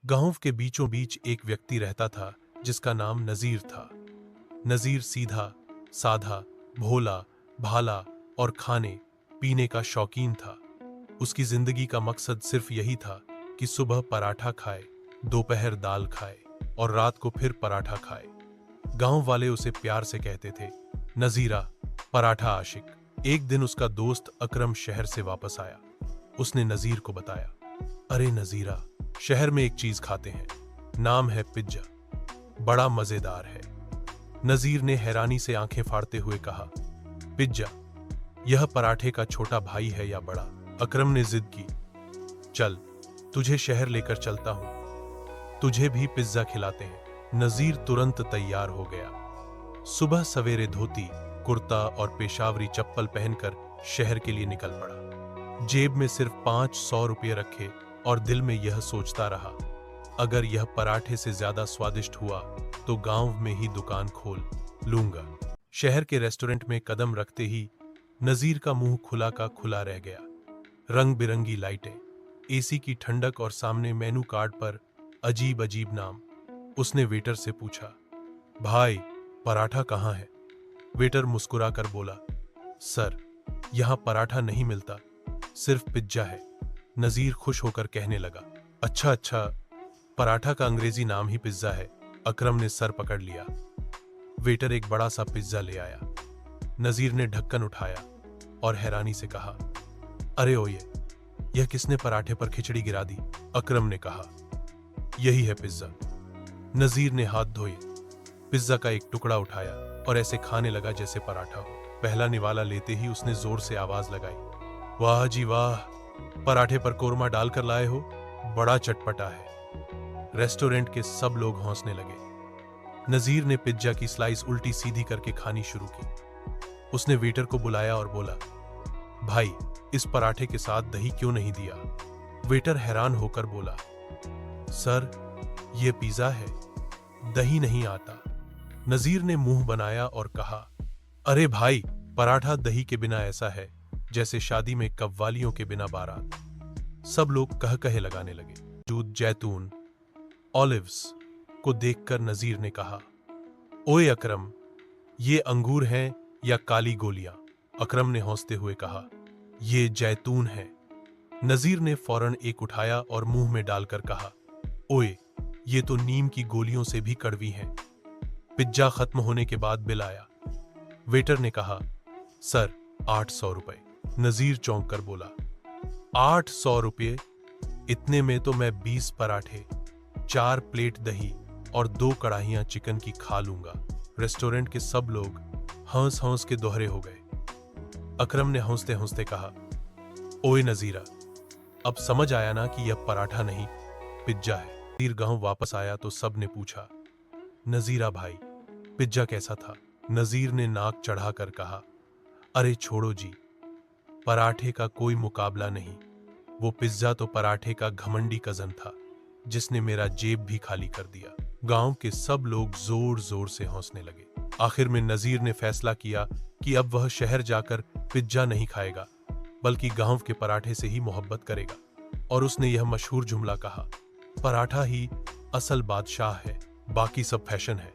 गांव के बीचों बीच एक व्यक्ति रहता था जिसका नाम नजीर था। नजीर सीधा साधा, भोला भाला और खाने पीने का शौकीन था। उसकी जिंदगी का मकसद सिर्फ यही था कि सुबह पराठा खाए, दोपहर दाल खाए और रात को फिर पराठा खाए। गांव वाले उसे प्यार से कहते थे नजीरा, पराठा आशिक। एक दिन उसका दोस्त अकरम शहर से वापस आया। उसने नजीर को बताया, अरे नजीरा, शहर में एक चीज खाते हैं, नाम है पिज्जा, बड़ा मजेदार है। नजीर ने हैरानी से आंखें फाड़ते हुए कहा, पिज्जा? यह पराठे का छोटा भाई है या बड़ा? अकरम ने जिद की, चल तुझे शहर लेकर चलता हूं, तुझे भी पिज्जा खिलाते हैं। नजीर तुरंत तैयार हो गया। सुबह सवेरे धोती कुर्ता और पेशावरी चप्पल पहनकर शहर के लिए निकल पड़ा। जेब में सिर्फ 500 रुपये रखे और दिल में यह सोचता रहा, अगर यह पराठे से ज्यादा स्वादिष्ट हुआ तो गांव में ही दुकान खोल लूंगा। शहर के रेस्टोरेंट में कदम रखते ही नजीर का मुंह खुला का खुला रह गया। रंग बिरंगी लाइटें, एसी की ठंडक और सामने मेनू कार्ड पर अजीब अजीब नाम। उसने वेटर से पूछा, भाई पराठा कहाँ है? वेटर मुस्कुराकर बोला, सर यहां पराठा नहीं मिलता, सिर्फ पिज्जा है। नजीर खुश होकर कहने लगा, अच्छा अच्छा, पराठा का अंग्रेजी नाम ही पिज्जा है। अकरम ने सर पकड़ लिया। वेटर एक बड़ा सा पिज्जा ले आया। नजीर ने ढक्कन उठाया और हैरानी से कहा, अरे ओये, यह किसने पराठे पर खिचड़ी गिरा दी? अकरम ने कहा, यही है पिज्जा। नजीर ने हाथ धोए, पिज्जा का एक टुकड़ा उठाया और ऐसे खाने लगा जैसे पराठा हो। पहला निवाला लेते ही उसने जोर से आवाज लगाई, वाह जी वाह, पराठे पर कोरमा डालकर लाए हो, बड़ा चटपटा है। रेस्टोरेंट के सब लोग हंसने लगे। नजीर ने पिज्जा की स्लाइस उल्टी सीधी करके खानी शुरू की। उसने वेटर को बुलाया और बोला, भाई इस पराठे के साथ दही क्यों नहीं दिया? वेटर हैरान होकर बोला, सर यह पिज्जा है, दही नहीं आता। नजीर ने मुंह बनाया और कहा, अरे भाई, पराठा दही के बिना ऐसा है जैसे शादी में कव्वालियों के बिना बारात। सब लोग कह कहे लगाने लगे। दूध, जैतून, ऑलिव्स को देखकर नजीर ने कहा, ओए अकरम, ये अंगूर हैं या काली गोलियां? अकरम ने हंसते हुए कहा, ये जैतून है। नजीर ने फौरन एक उठाया और मुंह में डालकर कहा, ओए, ये तो नीम की गोलियों से भी कड़वी हैं। पिज्जा खत्म होने के बाद बिल आया। वेटर ने कहा, सर 800 रुपए। नजीर चौंक कर बोला, 800 रुपये? इतने में तो मैं 20 पराठे, 4 प्लेट दही और 2 कढ़ाइयां चिकन की खा लूंगा। रेस्टोरेंट के सब लोग हंस हंस के दोहरे हो गए। अकरम ने हंसते हंसते कहा, ओए नजीरा, अब समझ आया ना कि यह पराठा नहीं पिज्जा है। नजीर गांव वापस आया तो सब ने पूछा, नजीरा भाई, पिज्जा कैसा था? नजीर ने नाक चढ़ाकर कहा, अरे छोड़ो जी, पराठे का कोई मुकाबला नहीं। वो पिज्जा तो पराठे का घमंडी कजन था जिसने मेरा जेब भी खाली कर दिया। गांव के सब लोग जोर जोर से हंसने लगे। आखिर में नजीर ने फैसला किया कि अब वह शहर जाकर पिज्जा नहीं खाएगा बल्कि गांव के पराठे से ही मोहब्बत करेगा। और उसने यह मशहूर जुमला कहा, पराठा ही असल बादशाह है, बाकी सब फैशन है।